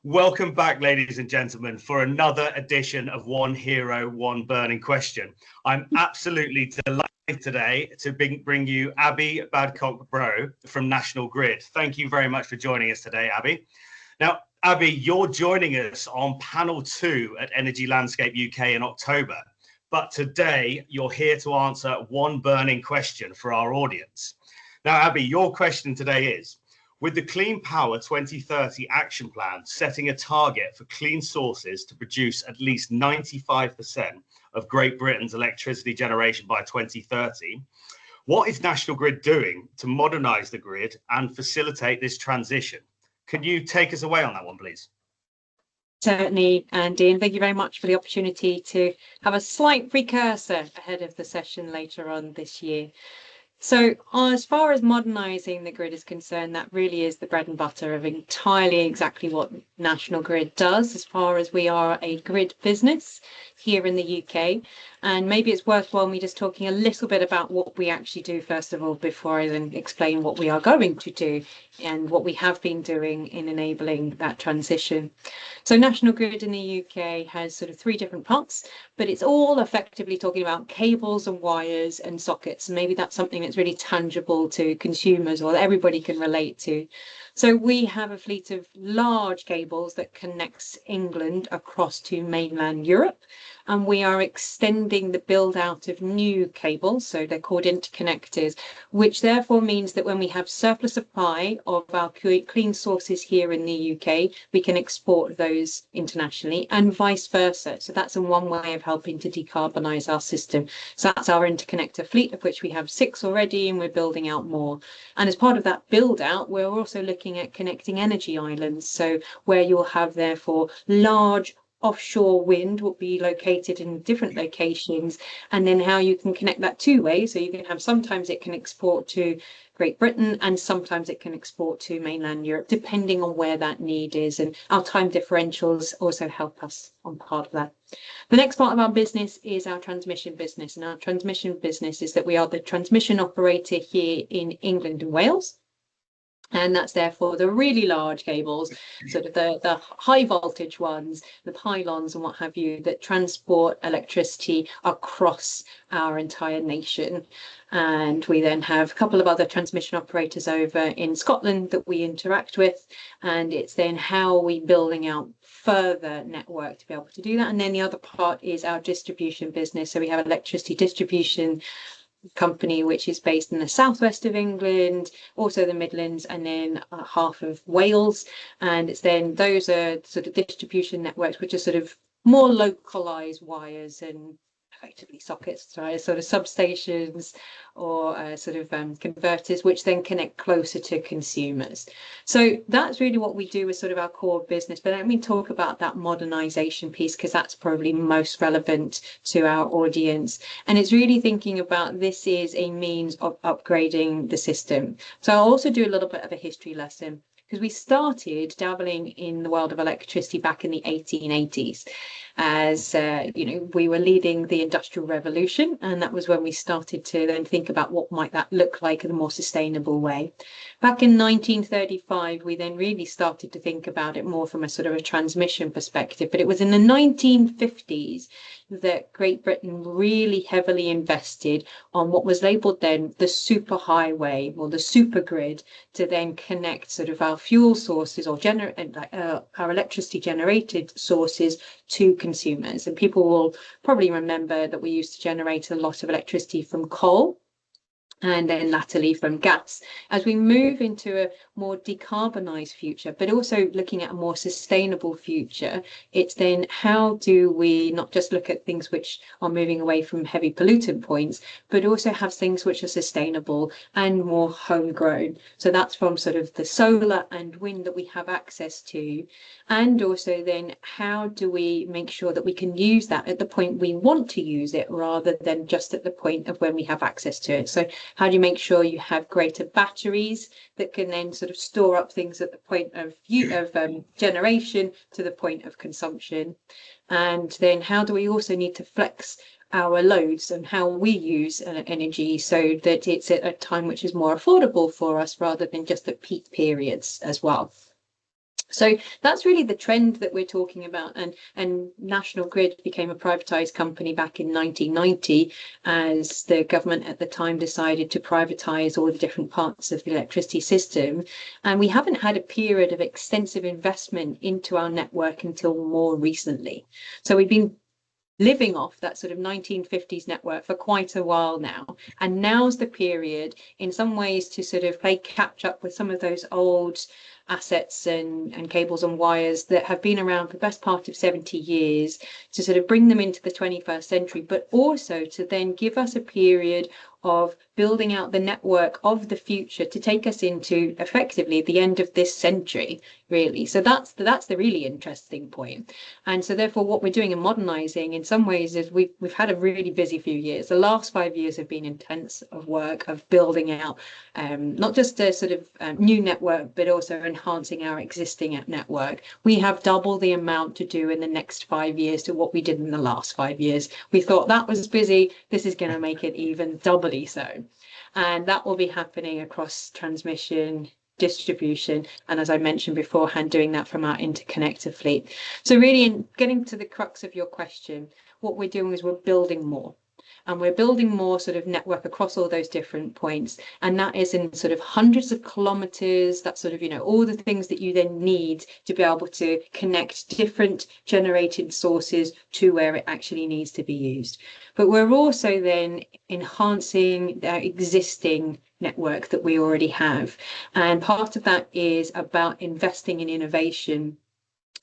Welcome back, ladies and gentlemen, for another edition of One Hero, One Burning Question. I'm absolutely delighted today to bring you Abbie Badcock-Broe from National Grid. Thank you very much for joining us today, Abbie. Now, Abbie, you're joining us on panel 2 at Energy Landscape UK in October. But today, you're here to answer one burning question for our audience. Now, Abbie, your question today is, with the Clean Power 2030 action plan setting a target for clean sources to produce at least 95% of Great Britain's electricity generation by 2030, what is National Grid doing to modernise the grid and facilitate this transition? Can you take us away on that one, please? Certainly, Andy, and thank you very much for the opportunity to have a slight precursor ahead of the session later on this year. So as far as modernising the grid is concerned, that really is the bread and butter of entirely exactly what National Grid does, as far as we are a grid business here in the UK. And maybe it's worthwhile me just talking a little bit about what we actually do, first of all, before I then explain what we are going to do and what we have been doing in enabling that transition. So National Grid in the UK has sort of 3 different parts, but it's all effectively talking about cables and wires and sockets. And maybe that's something that's really tangible to consumers or that everybody can relate to. So we have a fleet of large cables that connects England across to mainland Europe, and we are extending the build out of new cables, so they're called interconnectors, which therefore means that when we have surplus supply of our clean sources here in the UK, we can export those internationally and vice versa. So that's one way of helping to decarbonise our system. So that's our interconnector fleet, of which we have 6 already, and we're building out more. And as part of that build out, we're also looking at connecting energy islands, so where you'll have therefore large offshore wind will be located in different locations, and then how you can connect that 2 ways. So you can have, sometimes it can export to Great Britain and sometimes it can export to mainland Europe, depending on where that need is. And our time differentials also help us on part of that. The next part of our business is our transmission business. And our transmission business is that we are the transmission operator here in England and Wales. And that's therefore the really large cables, sort of the high voltage ones, the pylons and what have you, that transport electricity across our entire nation. And we then have a couple of other transmission operators over in Scotland that we interact with. And it's then how are we building out further network to be able to do that. And then the other part is our distribution business. So we have electricity distribution company which is based in the southwest of England, also the Midlands, and then half of Wales. And it's then those are sort of distribution networks which are sort of more localized wires and effectively sockets, sort of substations or sort of converters, which then connect closer to consumers. So that's really what we do as sort of our core business. But let me talk about that modernisation piece, because that's probably most relevant to our audience. And it's really thinking about this is a means of upgrading the system. So I'll also do a little bit of a history lesson, because we started dabbling in the world of electricity back in the 1880s. As we were leading the Industrial Revolution, and that was when we started to then think about what might that look like in a more sustainable way. Back in 1935, we then really started to think about it more from a sort of a transmission perspective. But it was in the 1950s that Great Britain really heavily invested on what was labelled then the superhighway or the supergrid, to then connect sort of our fuel sources or our electricity generated sources to consumers. And people will probably remember that we used to generate a lot of electricity from coal and then latterly from gas. As we move into a more decarbonised future, but also looking at a more sustainable future, it's then how do we not just look at things which are moving away from heavy pollutant points, but also have things which are sustainable and more homegrown. So that's from sort of the solar and wind that we have access to, and also then how do we make sure that we can use that at the point we want to use it, rather than just at the point of when we have access to it. So how do you make sure you have greater batteries that can then sort of store up things at the point of generation to the point of consumption? And then how do we also need to flex our loads and how we use energy so that it's at a time which is more affordable for us, rather than just at peak periods as well? So that's really the trend that we're talking about. And National Grid became a privatized company back in 1990 as the government at the time decided to privatize all the different parts of the electricity system. And we haven't had a period of extensive investment into our network until more recently. So we've been living off that sort of 1950s network for quite a while now. And now's the period in some ways to sort of play catch up with some of those old assets and cables and wires that have been around for the best part of 70 years, to sort of bring them into the 21st century, but also to then give us a period of building out the network of the future to take us into effectively the end of this century, really. So that's the really interesting point. And so therefore what we're doing in modernising in some ways is we've had a really busy few years. The last 5 years have been intense of work of building out not just a sort of new network, but also enhancing our existing network. We have double the amount to do in the next 5 years to what we did in the last 5 years. We thought that was busy. This is going to make it even doubly so. And that will be happening across transmission, distribution, and as I mentioned beforehand, doing that from our interconnector fleet. So really, in getting to the crux of your question, what we're doing is we're building more. And we're building more sort of network across all those different points. And that is in sort of hundreds of kilometers, that sort of, all the things that you then need to be able to connect different generated sources to where it actually needs to be used. But we're also then enhancing the existing network that we already have. And part of that is about investing in innovation,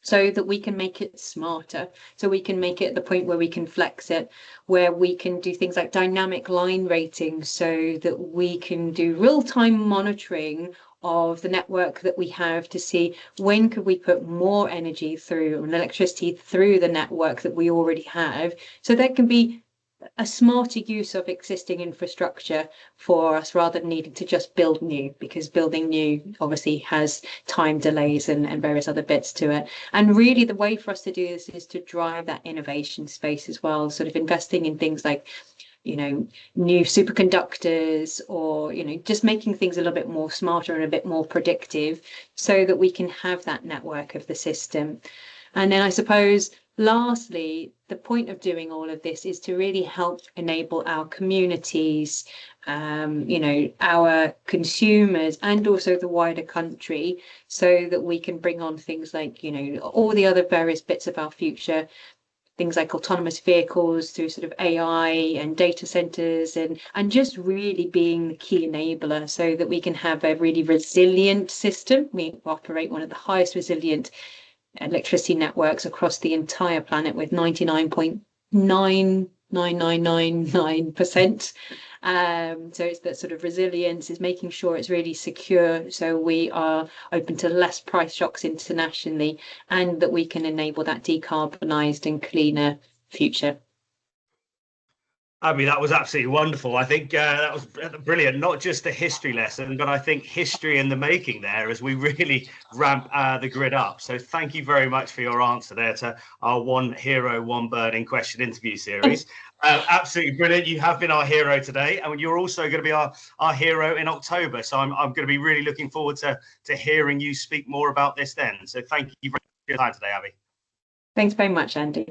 so that we can make it smarter, so we can make it at the point where we can flex it, where we can do things like dynamic line rating, so that we can do real-time monitoring of the network that we have to see when could we put more energy through and electricity through the network that we already have. So there can be a smarter use of existing infrastructure for us rather than needing to just build new, because building new obviously has time delays and various other bits to it. And really the way for us to do this is to drive that innovation space as well, sort of investing in things like new superconductors, or just making things a little bit more smarter and a bit more predictive, so that we can have that network of the system. And then I suppose lastly, the point of doing all of this is to really help enable our communities, our consumers, and also the wider country, so that we can bring on things like, all the other various bits of our future, things like autonomous vehicles through sort of AI and data centers, and just really being the key enabler so that we can have a really resilient system. We operate one of the highest resilient electricity networks across the entire planet with 99.99999%. So it's that sort of resilience, is making sure it's really secure, so we are open to less price shocks internationally, and that we can enable that decarbonised and cleaner future. Abbie, that was absolutely wonderful. I think that was brilliant. Not just a history lesson, but I think history in the making there as we really ramp the grid up. So thank you very much for your answer there to our One Hero, One Burning Question interview series. Absolutely brilliant. You have been our hero today, and you're also going to be our hero in October. So I'm going to be really looking forward to hearing you speak more about this then. So thank you very much for your time today, Abbie. Thanks very much, Andy.